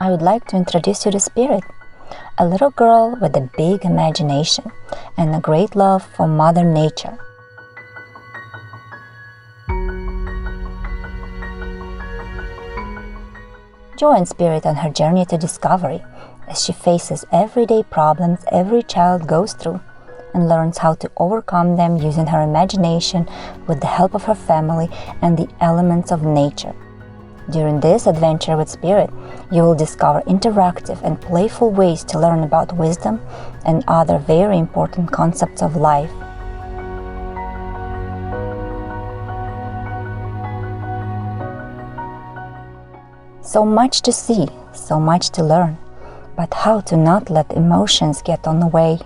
I would like to introduce you to Spirit, a little girl with a big imagination and a great love for Mother Nature. Join Spirit on her journey to discovery as she faces everyday problems every child goes through and learns how to overcome them using her imagination with the help of her family and the elements of nature. During this adventure with Spirit, you will discover interactive and playful ways to learn about wisdom and other very important concepts of life. So much to see, so much to learn, but how to not let emotions get on the way.